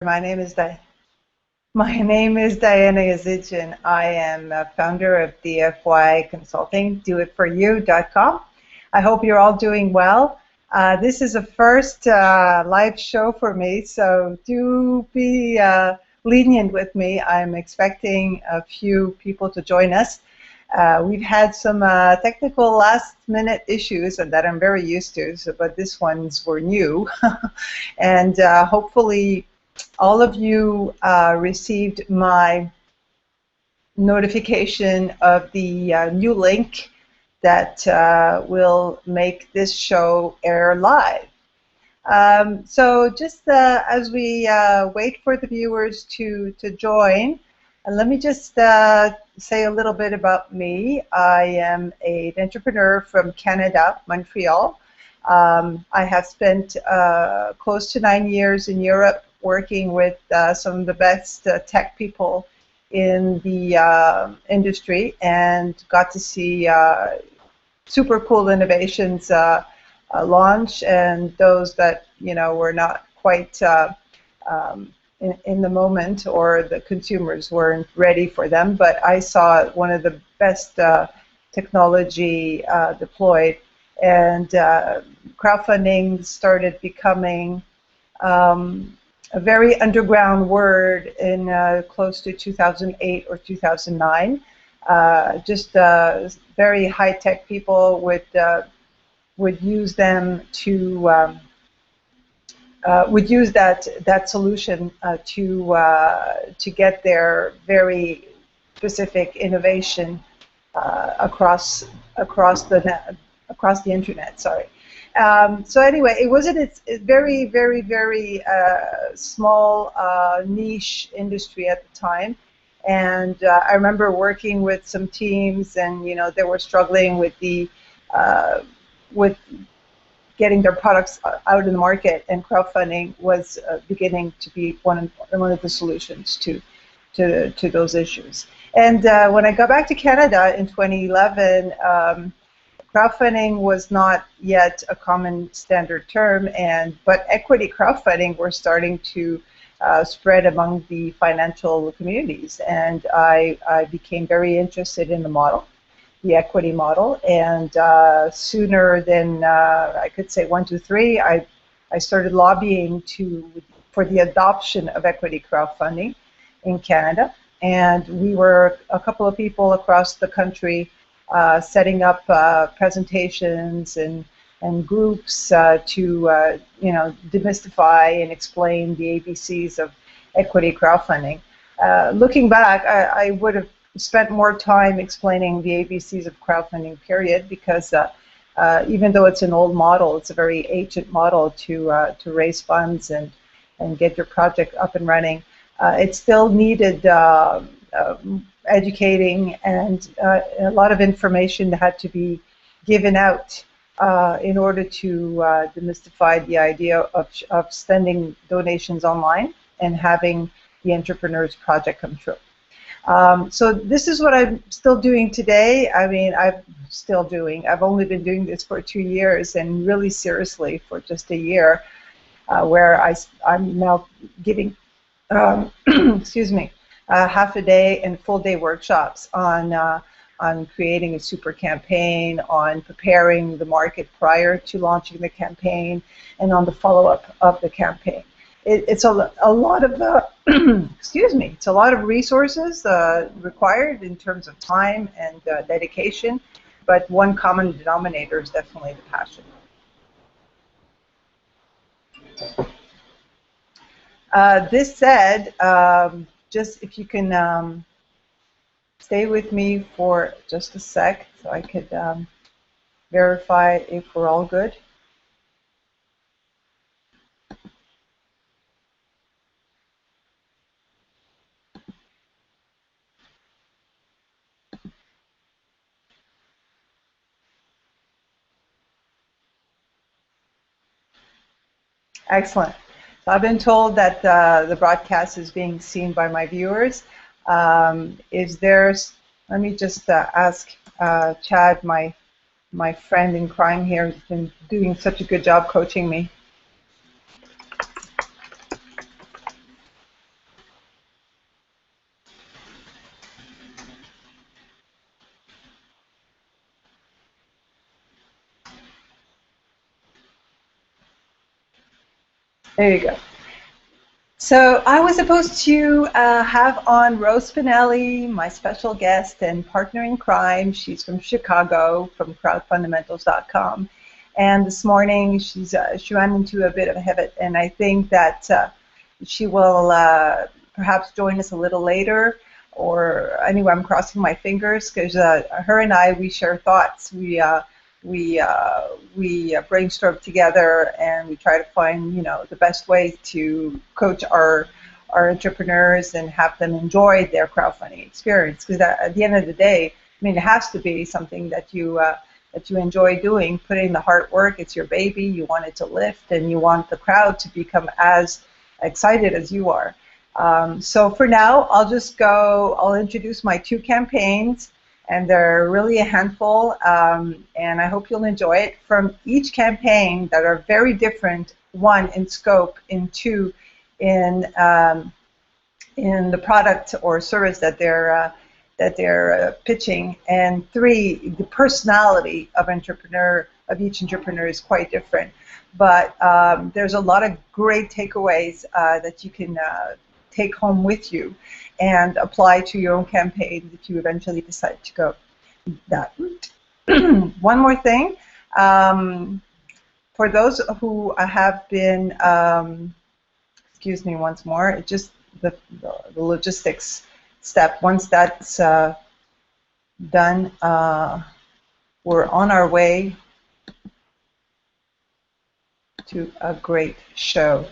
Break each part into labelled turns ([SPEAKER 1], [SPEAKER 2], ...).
[SPEAKER 1] My name is Di My name is Diana Yazidjian. I am a founder of DFY Consulting, doitforyou.com. I hope you're all doing well. This is a first live show for me, so do be lenient with me. I'm expecting a few people to join us. We've had some technical last-minute issues that I'm very used to, but this ones were new. And hopefully all of you received my notification of the new link that will make this show air live. So just as we wait for the viewers to join, let me just say a little bit about me. I am an entrepreneur from Canada, Montreal. I have spent close to 9 years in Europe working with some of the best tech people in the industry, and got to see super cool innovations launch, and those that were not quite in the moment, or the consumers weren't ready for them. But I saw one of the best technology deployed, and crowdfunding started becoming a very underground word in close to 2008 or 2009. Just very high-tech people would use them to would use that solution to get their very specific innovation across the internet. Sorry. So anyway, it wasn't. It's very, very, very small niche industry at the time, and I remember working with some teams, and they were struggling with with getting their products out in the market, and crowdfunding was beginning to be one of the solutions to those issues. And when I got back to Canada in 2011. Crowdfunding was not yet a common standard term, but equity crowdfunding were starting to spread among the financial communities, and I became very interested in the model, the equity model, and sooner than I could say 1, 2, 3, I started lobbying for the adoption of equity crowdfunding in Canada, and we were a couple of people across the country setting up presentations and groups to demystify and explain the ABCs of equity crowdfunding. Looking back, I would have spent more time explaining the ABCs of crowdfunding, period, because even though it's an old model, it's a very ancient model to raise funds and get your project up and running. It still needed educating, and a lot of information had to be given out in order to demystify the idea of sending donations online and having the entrepreneur's project come true. So this is what I'm still doing today. I mean, I've only been doing this for 2 years, and really seriously for just a year, where I'm now giving, excuse me, half a day and full day workshops on creating a super campaign, on preparing the market prior to launching the campaign, and on the follow-up of the campaign. It's a lot of excuse me. It's a lot of resources required in terms of time and dedication, but one common denominator is definitely the passion. This said, just if you can stay with me for just a sec so I could verify if we're all good. Excellent. So I've been told that the broadcast is being seen by my viewers. Let me just ask Chad, my friend in crime here, who's been doing such a good job coaching me. There you go. So I was supposed to have on Rose Spinelli, my special guest and partner in crime. She's from Chicago, from crowdfundamentals.com. And this morning she ran into a bit of a hiccup, and I think that she will perhaps join us a little later. Or anyway, I'm crossing my fingers because her and I, we share thoughts. We brainstorm together, and we try to find the best way to coach our entrepreneurs and have them enjoy their crowdfunding experience. Because at the end of the day, I mean, it has to be something that you enjoy doing, putting the hard work. It's your baby. You want it to lift, and you want the crowd to become as excited as you are. So for now, I'll introduce my two campaigns, and they're really a handful, and I hope you'll enjoy it. From each campaign that are very different, one, in scope, and two, in the product or service that they're pitching, and three, the personality of each entrepreneur is quite different. But there's a lot of great takeaways that you can take home with you and apply to your own campaign if you eventually decide to go that route. One more thing, for those who have been, excuse me once more, just the logistics step. Once that's done, we're on our way to a great show.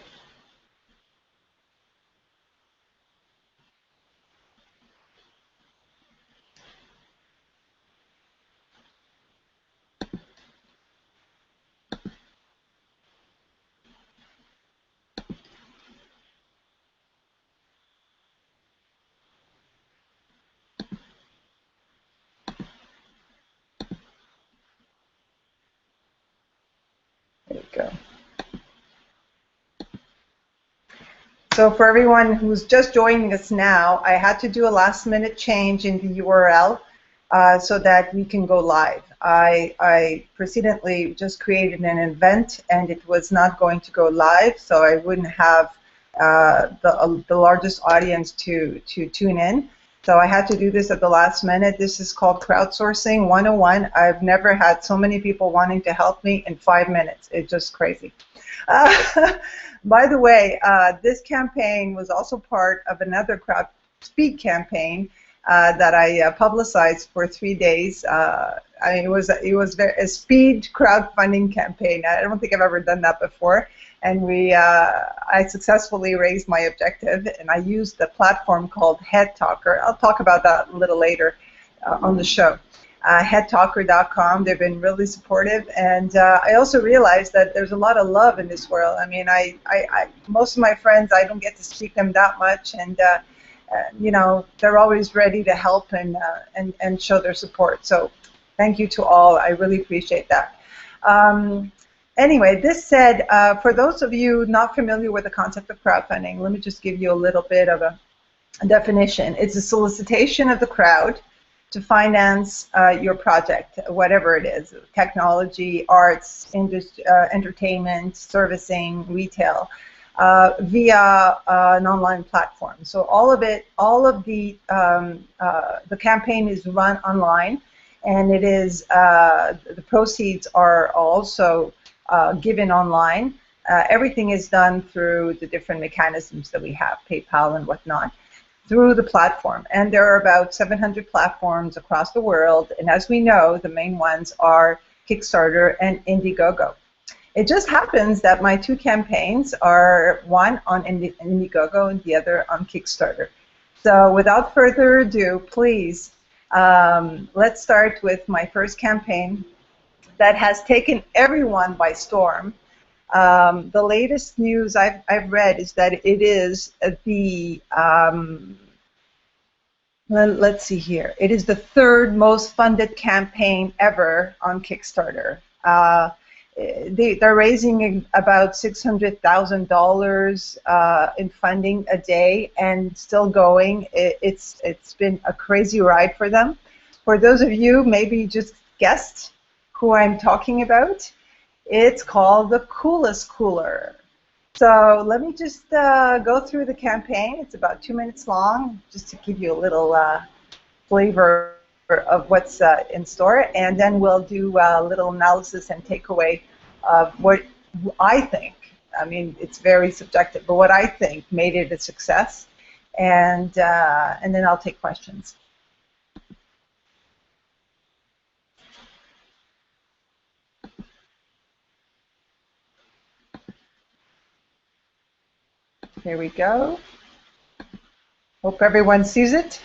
[SPEAKER 1] There you go. So for everyone who's just joining us now, I had to do a last-minute change in the URL so that we can go live. I precedently just created an event, and it was not going to go live, so I wouldn't have the largest audience to tune in. So I had to do this at the last minute. This is called Crowdsourcing 101. I've never had so many people wanting to help me in 5 minutes. It's just crazy. By the way, this campaign was also part of another crowd speed campaign that I publicized for 3 days. It was a speed crowdfunding campaign. I don't think I've ever done that before. And I successfully raised my objective, and I used the platform called HeadTalker. I'll talk about that a little later on the show. HeadTalker.com. They've been really supportive, and I also realized that there's a lot of love in this world. I mean, most of my friends, I don't get to speak them that much, and they're always ready to help and show their support. So, thank you to all. I really appreciate that. Anyway, this said, for those of you not familiar with the concept of crowdfunding, let me just give you a little bit of a definition. It's a solicitation of the crowd to finance your project, whatever it is, technology, arts, industry, entertainment, servicing, retail, via an online platform. So all of the campaign is run online, and it is the proceeds are also given online. Everything is done through the different mechanisms that we have, PayPal and whatnot, through the platform. And there are about 700 platforms across the world, and as we know, the main ones are Kickstarter and Indiegogo. It just happens that my two campaigns are one on Indiegogo and the other on Kickstarter. So without further ado, please, let's start with my first campaign that has taken everyone by storm. The latest news I've read is that it is the, let's see here, it is the third most funded campaign ever on Kickstarter. They're raising about $600,000 in funding a day and still going. It's been a crazy ride for them. For those of you maybe just guessed who I'm talking about, it's called the Coolest Cooler. So let me just go through the campaign. It's about 2 minutes long, just to give you a little flavor of what's in store, and then we'll do a little analysis and takeaway of what I think. I mean, it's very subjective, but what I think made it a success, and then I'll take questions. Here we go. Hope everyone sees it.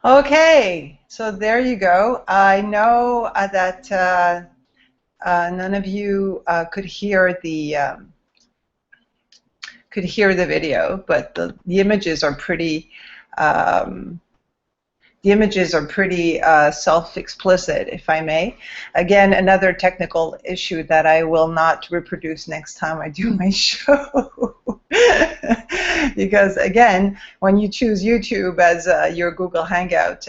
[SPEAKER 1] Okay, so there you go. I know that none of you could hear the video, but the images are pretty um, self-explicit, if I may. Again, another technical issue that I will not reproduce next time I do my show. Because again, when you choose YouTube as your Google Hangout,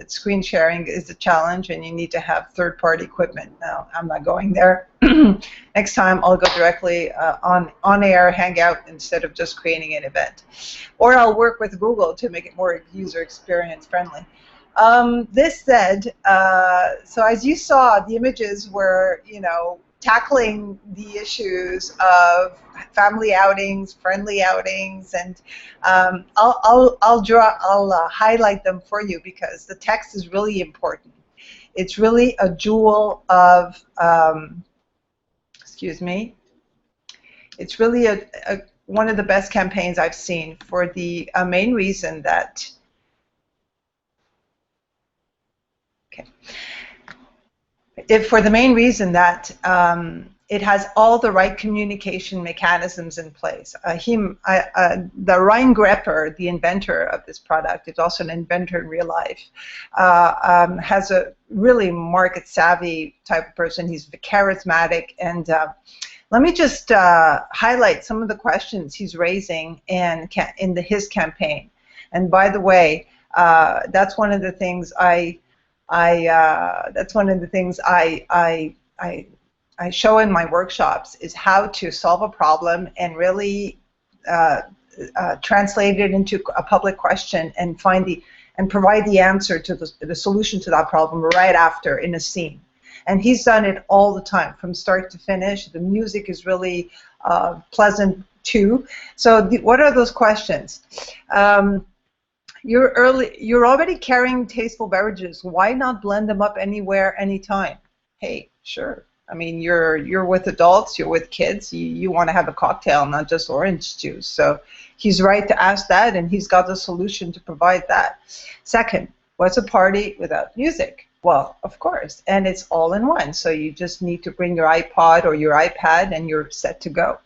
[SPEAKER 1] screen sharing is a challenge, and you need to have third-party equipment. Now, I'm not going there. Next time, I'll go directly on-air Hangout instead of just creating an event. Or I'll work with Google to make it more user experience friendly. This said, so as you saw, the images were, tackling the issues of family outings, friendly outings, and I'll highlight them for you because the text is really important. It's really a jewel of, excuse me, it's really one of the best campaigns I've seen for the main reason that, for the main reason that it has all the right communication mechanisms in place. The Ryan Grepper, the inventor of this product, is also an inventor in real life, has a really market-savvy type of person. He's charismatic, and let me just highlight some of the questions he's raising in his campaign. And by the way, that's one of the things I show in my workshops, is how to solve a problem and really translate it into a public question and provide the answer to the solution to that problem right after in a scene. And he's done it all the time, from start to finish. The music is really pleasant too. So what are those questions? You're already carrying tasteful beverages. Why not blend them up anywhere, anytime? Hey, sure. I mean, you're with adults, you're with kids. You want to have a cocktail, not just orange juice. So he's right to ask that, and he's got the solution to provide that. Second, what's a party without music? Well, of course, and it's all in one. So you just need to bring your iPod or your iPad, and you're set to go.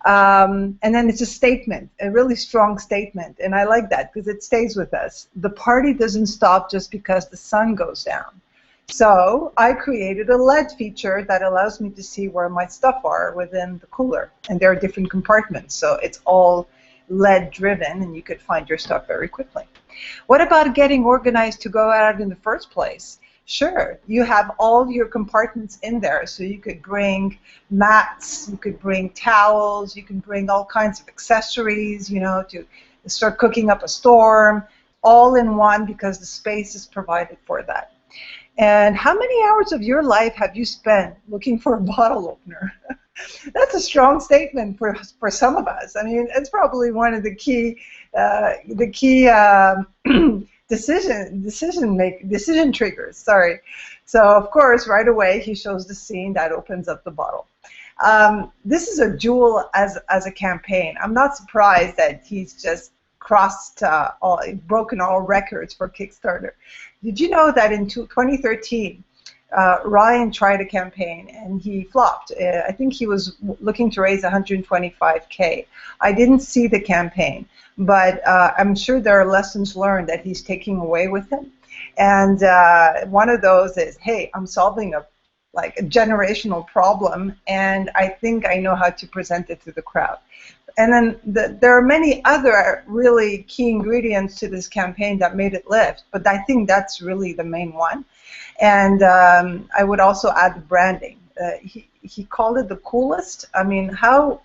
[SPEAKER 1] And then it's a statement, a really strong statement, and I like that because it stays with us. The party doesn't stop just because the sun goes down. So I created a LED feature that allows me to see where my stuff are within the cooler, and there are different compartments, so it's all LED driven, and you could find your stuff very quickly. What about getting organized to go out in the first place? Sure, you have all your compartments in there, so you could bring mats, you could bring towels, you can bring all kinds of accessories, you know, to start cooking up a storm, all in one, because the space is provided for that. And how many hours of your life have you spent looking for a bottle opener? That's a strong statement for some of us. I mean, it's probably one of the key decision triggers. Sorry. So of course, right away he shows the scene that opens up the bottle. This is a jewel as a campaign. I'm not surprised that he's just broken all records for Kickstarter. Did you know that in 2013? Ryan tried a campaign and he flopped. I think he was looking to raise $125K. I didn't see the campaign, but I'm sure there are lessons learned that he's taking away with him. And one of those is, hey, I'm solving a generational problem, and I think I know how to present it to the crowd. And then there are many other really key ingredients to this campaign that made it lift, but I think that's really the main one. And I would also add the branding. He called it the coolest. I mean, how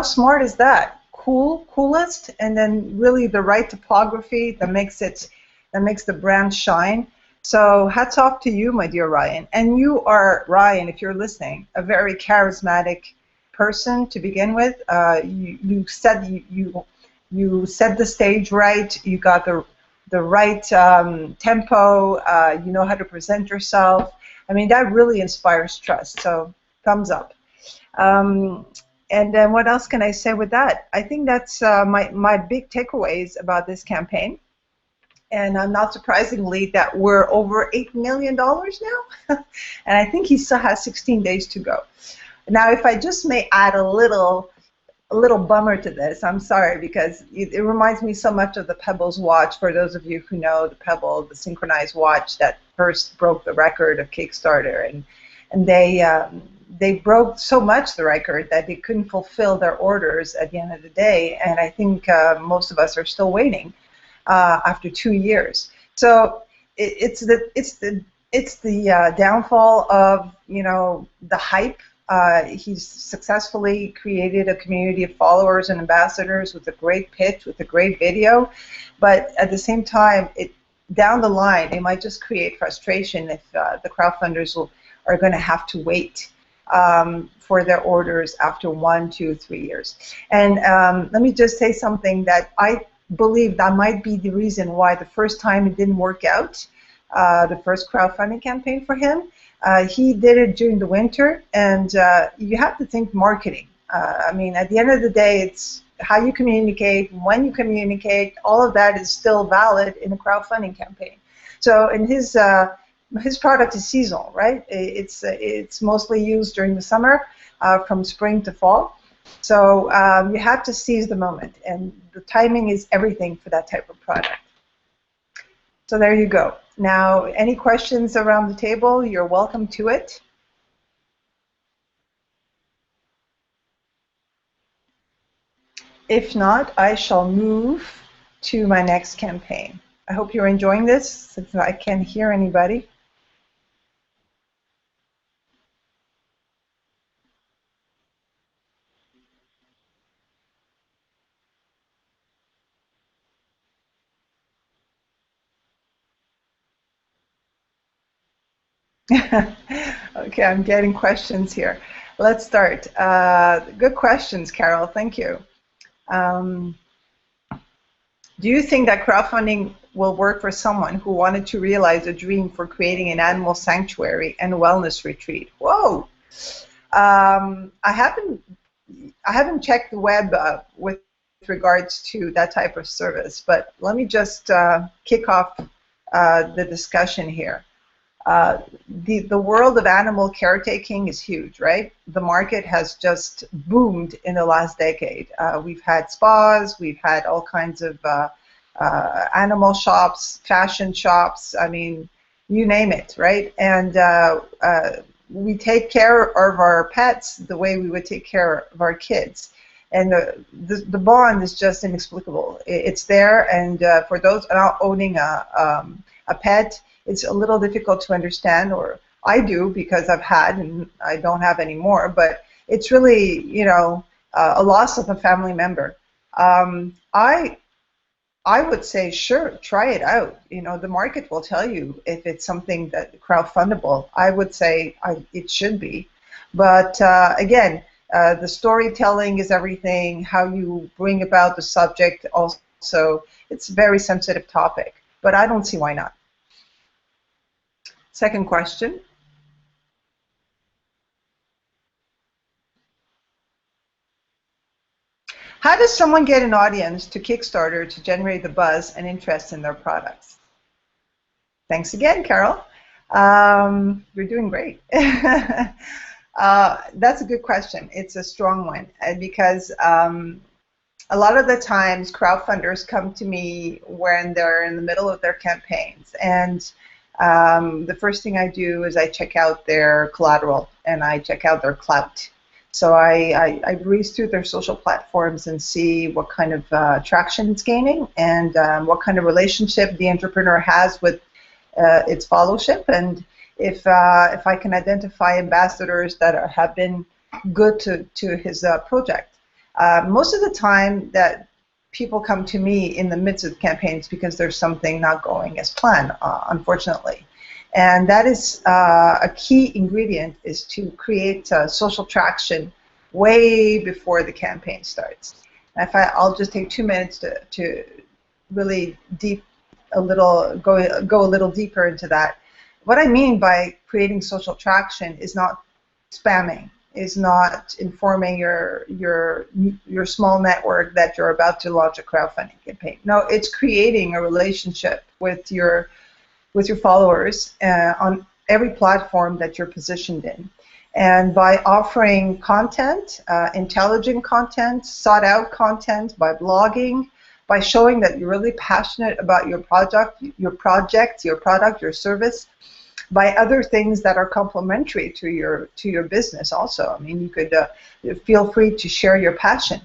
[SPEAKER 1] smart is that? Coolest, and then really the right topography that makes the brand shine. So hats off to you, my dear Ryan. And you are, Ryan, if you're listening, a very charismatic person to begin with. You set the stage right. You got the right tempo. You know how to present yourself. I mean, that really inspires trust. So thumbs up. And then what else can I say with that? I think that's my big takeaways about this campaign. And not surprisingly, that we're over $8 million now. And I think he still has 16 days to go. Now, if I just may add a little bummer to this, I'm sorry, because it reminds me so much of the Pebbles watch. For those of you who know the Pebble, the synchronized watch that first broke the record of Kickstarter, and they broke so much the record that they couldn't fulfill their orders at the end of the day. And I think most of us are still waiting after 2 years. So it's the downfall of the hype. He's successfully created a community of followers and ambassadors with a great pitch, with a great video, but at the same time, down the line, it might just create frustration if the crowdfunders are going to have to wait for their orders after 1, 2, 3 years. And let me just say something that I believe that might be the reason why the first time it didn't work out. the first crowdfunding campaign for him. He did it during the winter, and you have to think marketing. I mean, at the end of the day, it's how you communicate, when you communicate, all of that is still valid in a crowdfunding campaign. So, in his product is seasonal, right? It's mostly used during the summer, from spring to fall. So you have to seize the moment, and the timing is everything for that type of product. So there you go. Now, any questions around the table? You're welcome to it. If not, I shall move to my next campaign. I hope you're enjoying this, since I can't hear anybody. Okay, I'm getting questions here. Let's start. Good questions, Carol. Thank you. Do you think that crowdfunding will work for someone who wanted to realize a dream for creating an animal sanctuary and wellness retreat? Whoa! I haven't checked the web with regards to that type of service, but let me just kick off the discussion here. The world of animal caretaking is huge, right? The market has just boomed in the last decade. We've had spas, we've had all kinds of animal shops, fashion shops, I mean, you name it, right? And we take care of our pets the way we would take care of our kids. And the bond is just inexplicable. It's there, and for those not owning a pet, it's a little difficult to understand, or I do because I've had and I don't have anymore, but it's really, you know, a loss of a family member. I would say, sure, try it out. You know, the market will tell you if it's something that crowdfundable. I would say it should be. But again, the storytelling is everything, how you bring about the subject also. It's a very sensitive topic, but I don't see why not. Second question. How does someone get an audience to Kickstarter to generate the buzz and interest in their products? Thanks again, Carol. You're doing great. That's a good question. It's a strong one because a lot of the times crowdfunders come to me when they're in the middle of their campaigns, and the first thing I do is I check out their collateral and I check out their clout. So I breeze through their social platforms and see what kind of traction it's gaining, and what kind of relationship the entrepreneur has with its followership, and if I can identify ambassadors that have been good to his project. Most of the time that people come to me in the midst of campaigns because there's something not going as planned, unfortunately. And that is a key ingredient, is to create social traction way before the campaign starts. And I'll just take 2 minutes to really go a little deeper into that. What I mean by creating social traction is not spamming, is not informing your small network that you're about to launch a crowdfunding campaign. No, it's creating a relationship with your followers on every platform that you're positioned in. And by offering content, intelligent content, sought out content, by blogging, by showing that you're really passionate about your product, your service, by other things that are complementary to your business also. I mean, you could feel free to share your passion.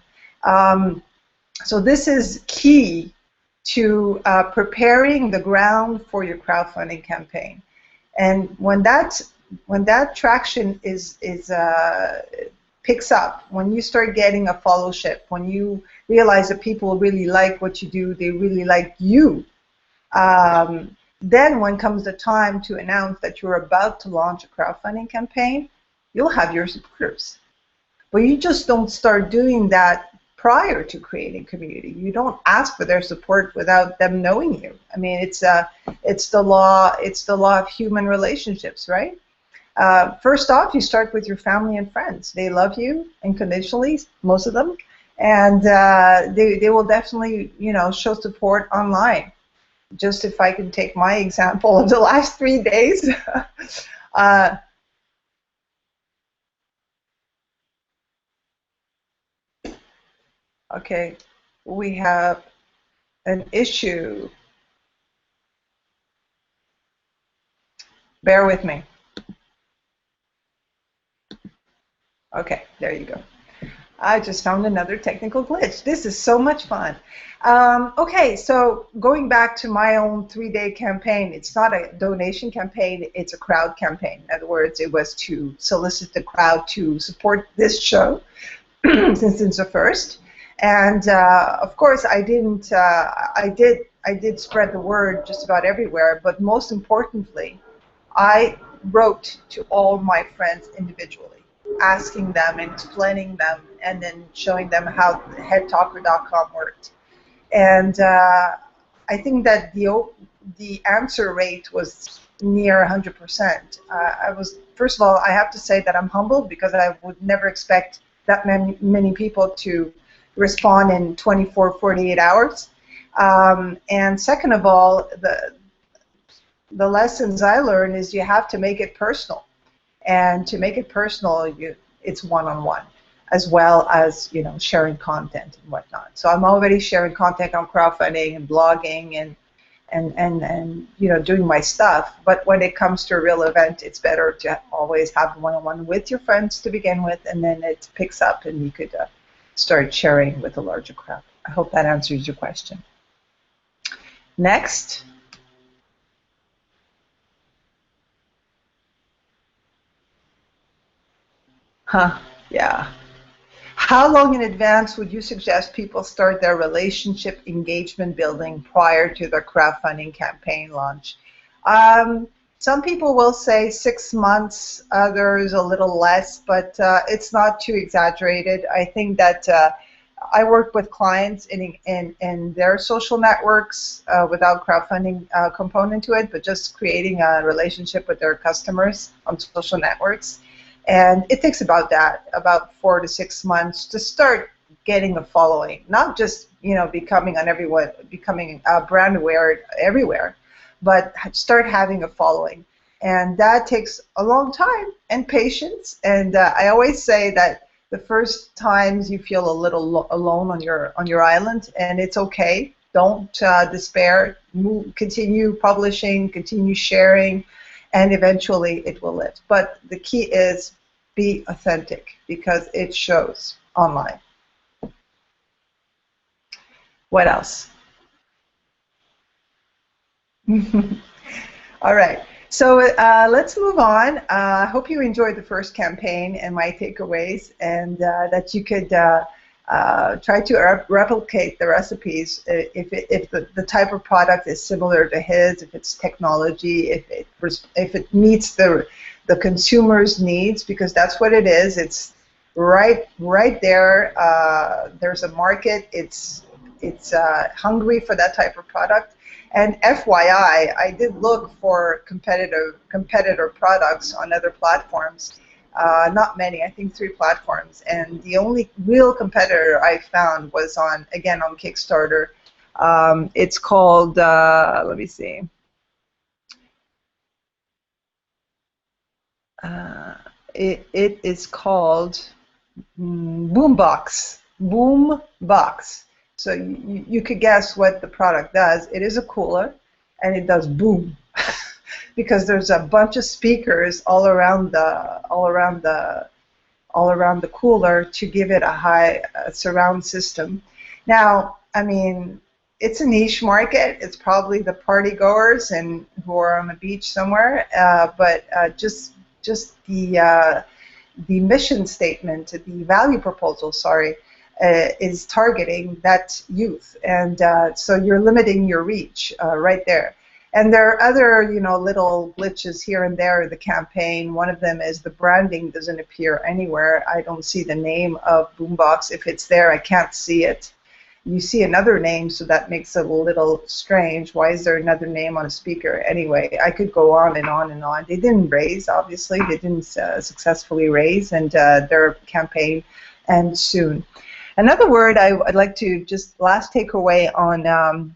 [SPEAKER 1] So this is key to preparing the ground for your crowdfunding campaign. And when that traction picks up, when you start getting a followership, when you realize that people really like what you do, they really like you, then when comes the time to announce that you're about to launch a crowdfunding campaign, you'll have your supporters. But you just don't start doing that prior to creating community. You don't ask for their support without them knowing you. I mean, it's the law. It's the law of human relationships, right? First off, you start with your family and friends. They love you unconditionally, most of them, and they will definitely, you know, show support online. Just if I can take my example of the last 3 days. uh, okay, we have an issue. Bear with me. Okay, there you go. I just found another technical glitch. This is so much fun. Okay, so going back to my own 3-day campaign, it's not a donation campaign, it's a crowd campaign. In other words, it was to solicit the crowd to support this show, since it's the first. And of course, I did spread the word just about everywhere, but most importantly, I wrote to all my friends individually, asking them and explaining them, and then showing them how HeadTalker.com worked. And I think that the answer rate was near 100%. I was, first of all, I have to say that I'm humbled because I would never expect that many people to respond in 24, 48 hours. And second of all, the lessons I learned is you have to make it personal. And to make it personal, it's one-on-one, as well as, you know, sharing content and whatnot. So I'm already sharing content on crowdfunding and blogging and you know, doing my stuff. But when it comes to a real event, it's better to always have one-on-one with your friends to begin with, and then it picks up and you could start sharing with a larger crowd. I hope that answers your question. Next. Huh, yeah. How long in advance would you suggest people start their relationship engagement building prior to their crowdfunding campaign launch? Some people will say 6 months, others a little less, but it's not too exaggerated. I think that I work with clients in their social networks without crowdfunding component to it, but just creating a relationship with their customers on social networks. And it takes about 4 to 6 months to start getting a following, not just, you know, becoming brand aware everywhere, but start having a following. And that takes a long time and patience. And I always say that the first times you feel a little alone on your island, and it's okay. Don't despair. Continue publishing, continue sharing, and eventually it will lift. But the key is be authentic, because it shows online. What else? All right. So let's move on. I hope you enjoyed the first campaign and my takeaways, and that you could try to replicate the recipes if the type of product is similar to his, if it's technology, if it meets the consumer's needs, because that's what it is. It's right there. There's a market. It's hungry for that type of product. And FYI, I did look for competitor products on other platforms. Not many, I think 3 platforms. And the only real competitor I found was on Kickstarter. It's called, let me see. It is called Boombox. Boombox. So you could guess what the product does. It is a cooler, and it does boom, because there's a bunch of speakers all around the cooler to give it a high surround system. Now, I mean, it's a niche market. It's probably the party goers and who are on the beach somewhere. But just the mission statement, the value proposal, sorry, is targeting that youth, and so you're limiting your reach right there. And there are other, little glitches here and there in the campaign. One of them is the branding doesn't appear anywhere. I don't see the name of Boombox. If it's there, I can't see it. You see another name, so that makes it a little strange. Why is there another name on a speaker? Anyway, I could go on and on and on. They didn't raise, obviously. They didn't successfully raise, and their campaign ends soon. Another word I'd like to just last takeaway on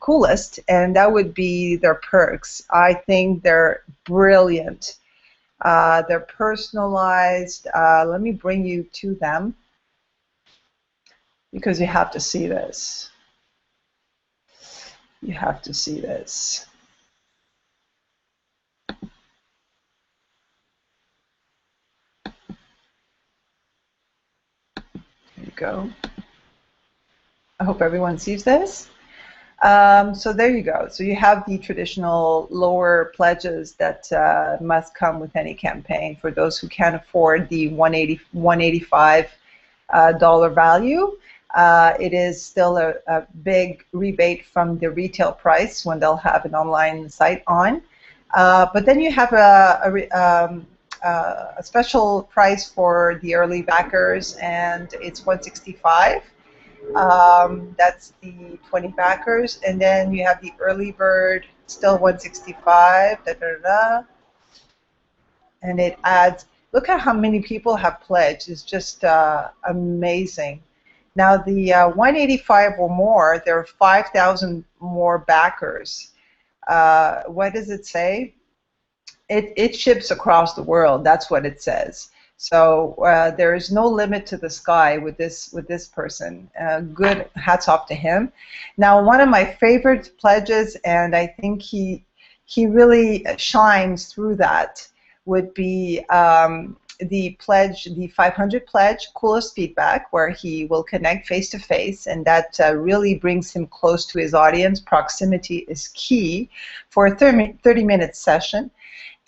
[SPEAKER 1] Coolest, and that would be their perks. I think they're brilliant. They're personalized. Let me bring you to them because you have to see this. You have to see this. There you go. I hope everyone sees this. So there you go. So you have the traditional lower pledges that must come with any campaign for those who can't afford the $185 value. It is still a big rebate from the retail price when they'll have an online site on. But then you have a special price for the early backers, and it's $165. That's the 20 backers, and then you have the early bird, still 165. Da, da, da, and it adds. Look at how many people have pledged. It's just amazing. Now the 185 or more, there are 5,000 more backers. What does it say? It ships across the world. That's what it says. So there is no limit to the sky with this person. Good, hats off to him. Now, one of my favorite pledges, and I think he really shines through that, would be the pledge, the 500 pledge, Coolest Feedback, where he will connect face to face, and that really brings him close to his audience. Proximity is key for a 30-minute session.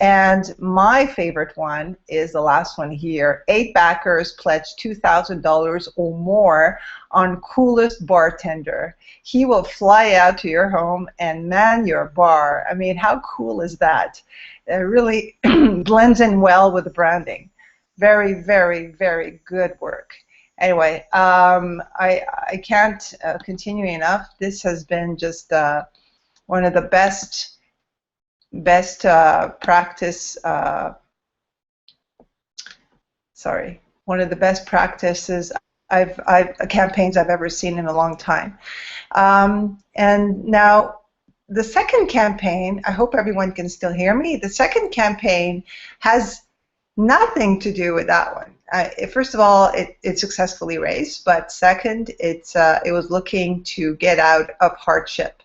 [SPEAKER 1] And my favorite one is the last one here. 8 backers pledge $2,000 or more on Coolest Bartender. He will fly out to your home and man your bar. I mean, how cool is that? It really blends in well with the branding. Very, very, very good work. Anyway, I can't continue enough. This has been just one of the best practice, one of the best practices campaigns I've ever seen in a long time. And now the second campaign, I hope everyone can still hear me. The second campaign has nothing to do with that one. First of all, it successfully raised, but second, it was looking to get out of hardship.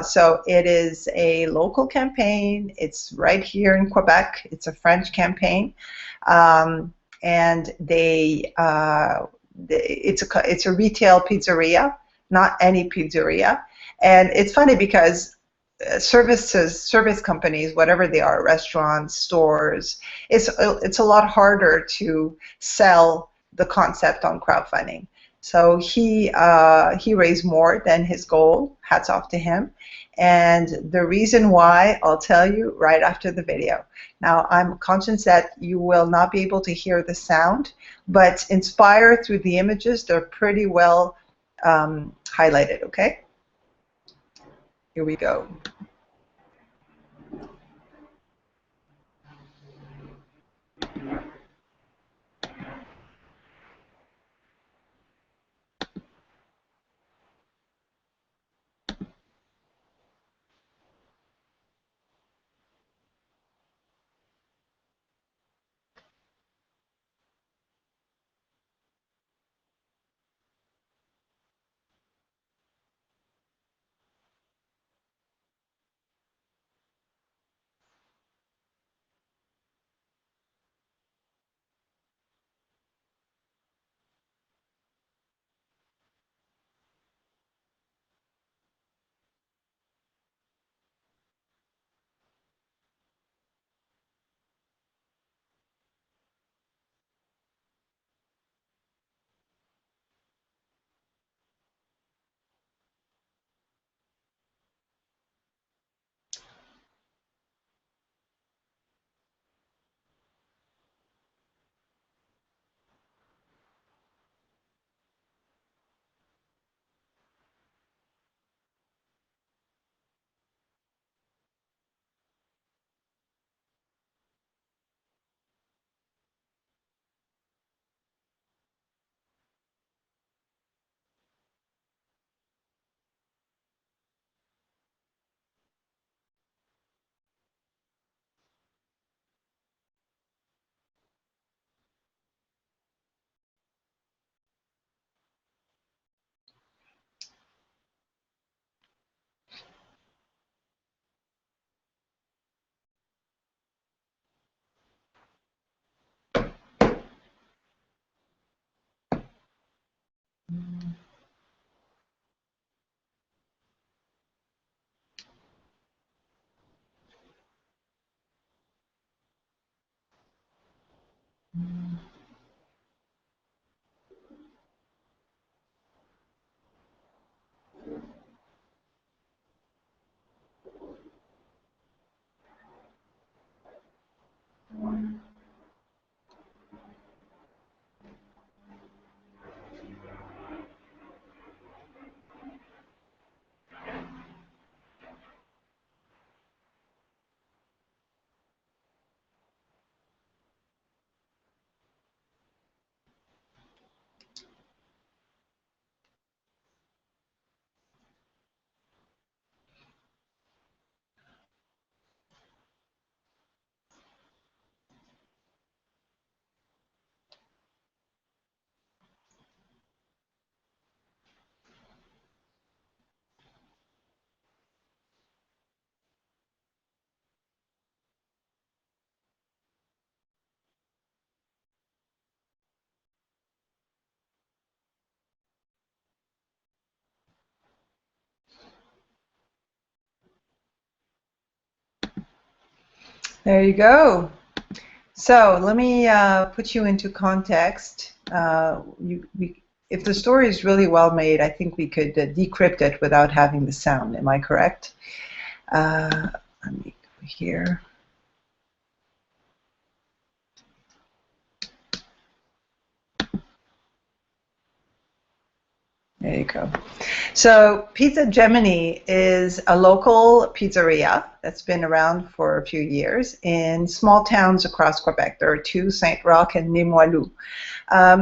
[SPEAKER 1] So it is a local campaign. It's right here in Quebec. It's a French campaign, and it's a retail pizzeria, not any pizzeria. And it's funny because service companies, whatever they are, restaurants, stores, it's a lot harder to sell the concept on crowdfunding. So he raised more than his goal. Hats off to him. And the reason why, I'll tell you right after the video. Now, I'm conscious that you will not be able to hear the sound, but inspired through the images, they're pretty well highlighted, okay? Here we go. There you go. So let me put you into context. If the story is really well made, I think we could decrypt it without having the sound. Am I correct? Let me go here. There you go. So Pizza Gemini is a local pizzeria that's been around for a few years in small towns across Quebec. There are two, Saint-Roch and Limoilou.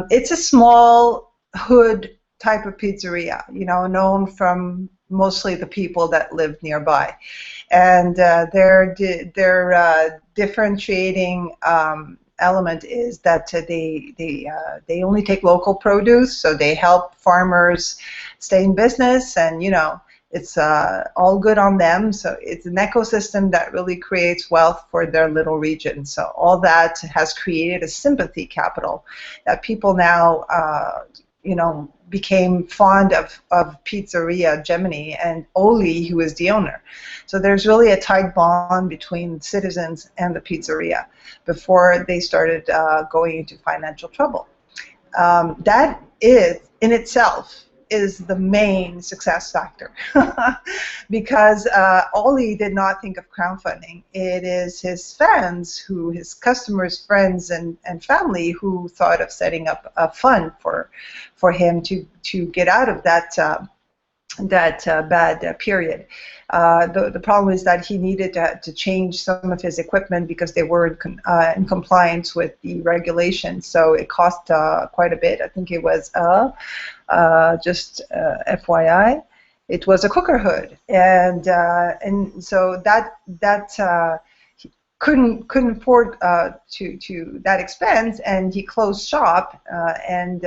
[SPEAKER 1] It's a small hood type of pizzeria, you know, known from mostly the people that live nearby. And their differentiating element is that they only take local produce, so they help farmers stay in business, and you know it's all good on them. So it's an ecosystem that really creates wealth for their little region. So all that has created a sympathy capital that people now you know became fond of Pizzeria Gemini and Oli, who is the owner. So there's really a tight bond between citizens and the pizzeria before they started going into financial trouble. That is, in itself, is the main success factor because Oli did not think of crowdfunding. It is his fans, his customers, friends, and family who thought of setting up a fund for him to get out of that bad period. The problem is that he needed to change some of his equipment because they were in compliance with the regulations. So it cost quite a bit. I think it was just FYI, it was a cooker hood, and so that he couldn't afford to that expense, and he closed shop, and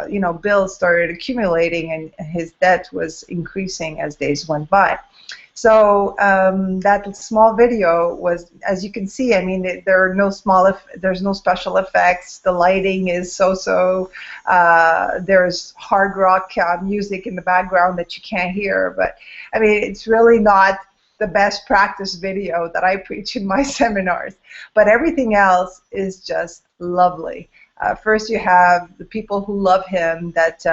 [SPEAKER 1] you know, bills started accumulating, and his debt was increasing as days went by. So that small video was, as you can see, I mean, there are there's no special effects. The lighting is so-so. There's hard rock music in the background that you can't hear. But I mean, it's really not the best practice video that I preach in my seminars. But everything else is just lovely. First, you have the people who love him that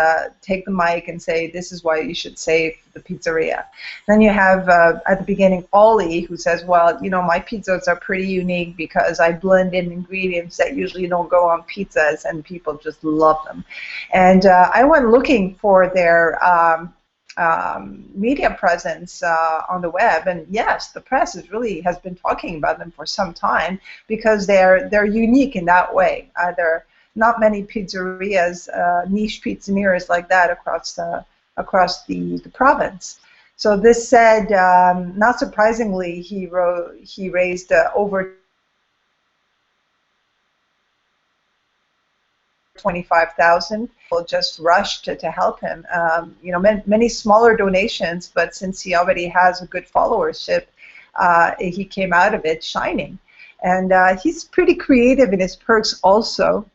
[SPEAKER 1] take the mic and say, this is why you should save the pizzeria. Then you have, at the beginning, Oli, who says, well, you know, my pizzas are pretty unique because I blend in ingredients that usually don't go on pizzas, and people just love them. And I went looking for their media presence on the web, and yes, the press has been talking about them for some time because they're unique in that way. They're not many pizzerias, niche pizzerias like that across the province. So this said, not surprisingly, he raised over $25,000. People just rushed to help him. You know, many smaller donations, but since he already has a good followership, he came out of it shining. And he's pretty creative in his perks also.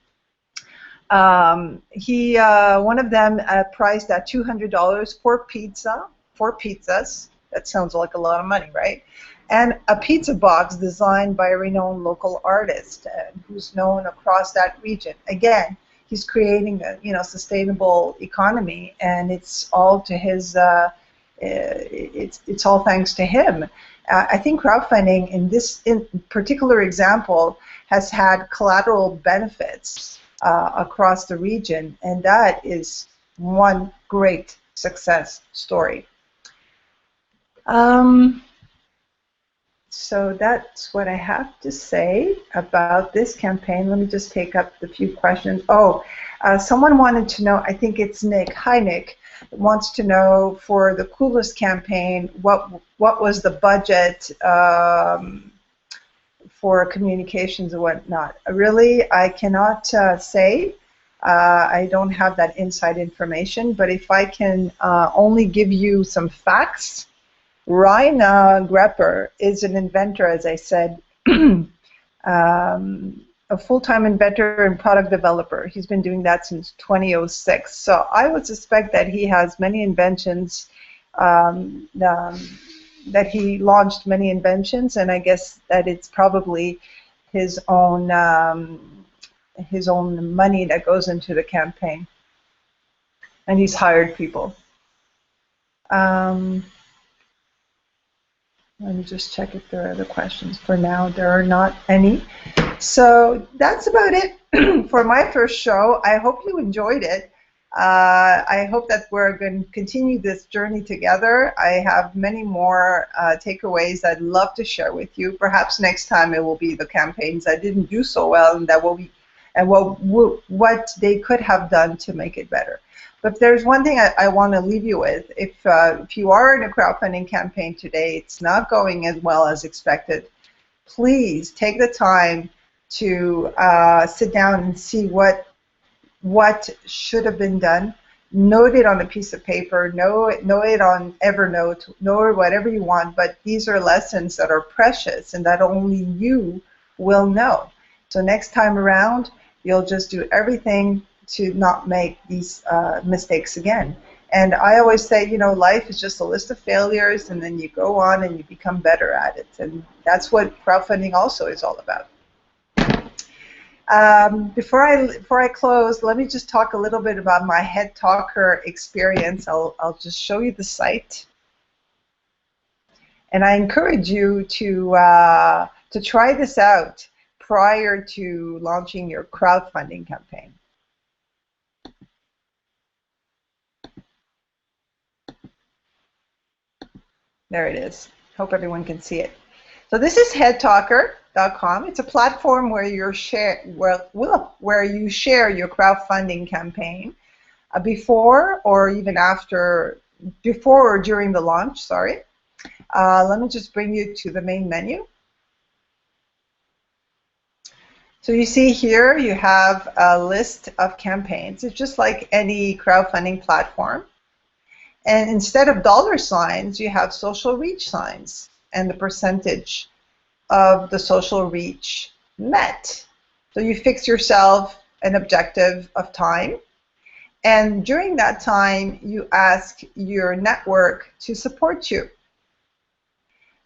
[SPEAKER 1] One of them priced at $200 for pizza, for pizzas. That sounds like a lot of money, right? And a pizza box designed by a renowned local artist who's known across that region. Again, he's creating a sustainable economy, and it's all to his. It's all thanks to him. I think crowdfunding in this particular example has had collateral benefits across the region, and that is one great success story. So that's what I have to say about this campaign. Let me just take up the few questions. Oh, someone wanted to know, I think it's Nick. Hi, Nick. Wants to know for the Coolest campaign, what was the budget for communications and whatnot. Really, I cannot say. I don't have that inside information, but if I can only give you some facts, Ryan Grepper is an inventor, as I said, a full-time inventor and product developer. He's been doing that since 2006. So I would suspect that he has many inventions, that he launched many inventions, and I guess that it's probably his own money that goes into the campaign. And he's hired people. Let me just check if there are other questions. For now, there are not any. So that's about it for my first show. I hope you enjoyed it. I hope that we're going to continue this journey together. I have many more takeaways I'd love to share with you. Perhaps next time it will be the campaigns I didn't do so well, and that will be, and what they could have done to make it better. But there's one thing I want to leave you with. If you are in a crowdfunding campaign today, it's not going as well as expected, please take the time to sit down and see what should have been done. Note it on a piece of paper, know it on Evernote, know it whatever you want, but these are lessons that are precious and that only you will know. So next time around, you'll just do everything to not make these mistakes again. And I always say, life is just a list of failures, and then you go on and you become better at it. And that's what crowdfunding also is all about. Before I close, let me just talk a little bit about my HeadTalker experience. I'll just show you the site. And I encourage you to try this out prior to launching your crowdfunding campaign. There it is. Hope everyone can see it. So this is HeadTalker.com. It's a platform where you share your crowdfunding campaign before or during the launch. Sorry. Let me just bring you to the main menu. So you see here you have a list of campaigns. It's just like any crowdfunding platform. And instead of dollar signs, you have social reach signs and the percentage of the social reach met. So you fix yourself an objective of time, and during that time, you ask your network to support you.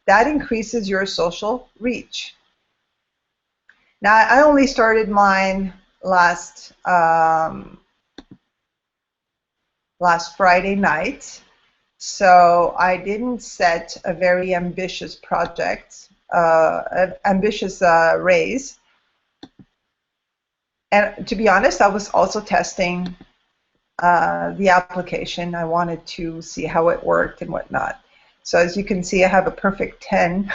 [SPEAKER 1] That increases your social reach. Now, I only started mine last Friday night, so I didn't set a very ambitious project, ambitious raise. And to be honest, I was also testing the application. I wanted to see how it worked and whatnot. So as you can see, I have a perfect 10,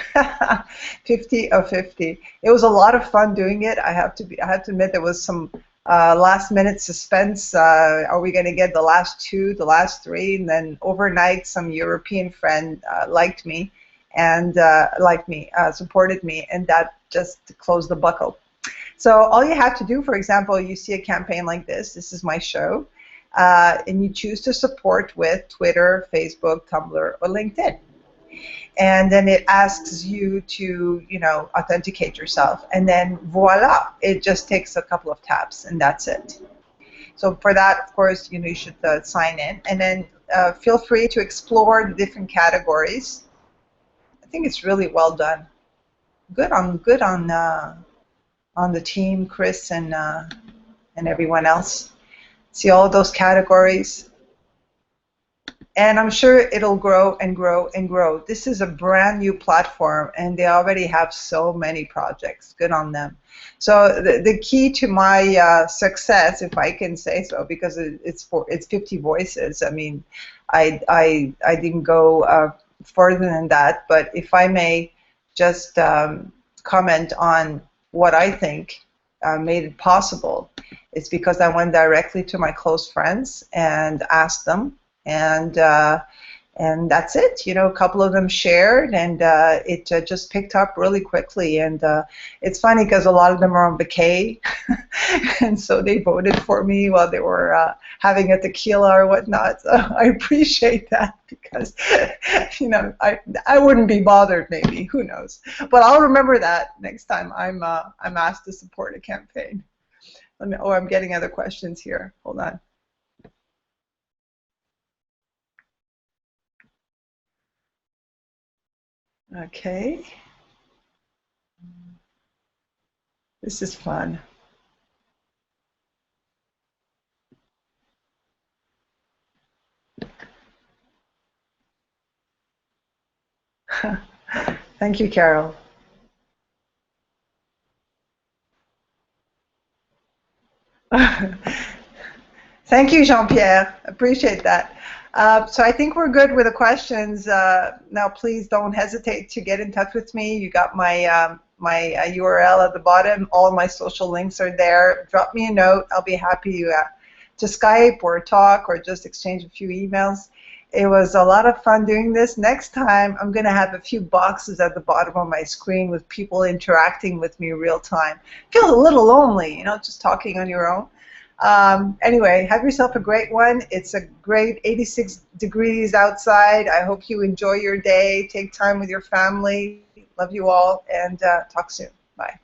[SPEAKER 1] 50 of 50. It was a lot of fun doing it. I have to admit there was some last-minute suspense. Are we going to get the last two, the last three? And then overnight, some European friend liked me and supported me, and that just closed the buckle. So all you have to do, for example, you see a campaign like this. This is my show. And you choose to support with Twitter, Facebook, Tumblr, or LinkedIn. And then it asks you to, authenticate yourself. And then voila, it just takes a couple of taps, and that's it. So for that, of course, you should sign in, and then feel free to explore the different categories. I think it's really well done. Good on the team, Chris and everyone else. See all those categories. And I'm sure it'll grow and grow and grow. This is a brand new platform, and they already have so many projects. Good on them. So the key to my success, if I can say so, because it's 50 voices. I mean, I didn't go further than that. But if I may just comment on what I think made it possible, it's because I went directly to my close friends and asked them, and that's it. A couple of them shared, and it just picked up really quickly. And it's funny because a lot of them are on vacay, and so they voted for me while they were having a tequila or whatnot. So I appreciate that, because I wouldn't be bothered, maybe, who knows. But I'll remember that next time I'm asked to support a campaign. I'm getting other questions here. Hold on. Okay. This is fun. Thank you, Carol. Thank you, Jean-Pierre. Appreciate that. So I think we're good with the questions. Now, please don't hesitate to get in touch with me. You got my URL at the bottom. All of my social links are there. Drop me a note. I'll be happy to Skype or talk or just exchange a few emails. It was a lot of fun doing this. Next time, I'm going to have a few boxes at the bottom of my screen with people interacting with me real time. Feels a little lonely, just talking on your own. Anyway, have yourself a great one. It's a great 86 degrees outside. I hope you enjoy your day. Take time with your family. Love you all, and talk soon. Bye.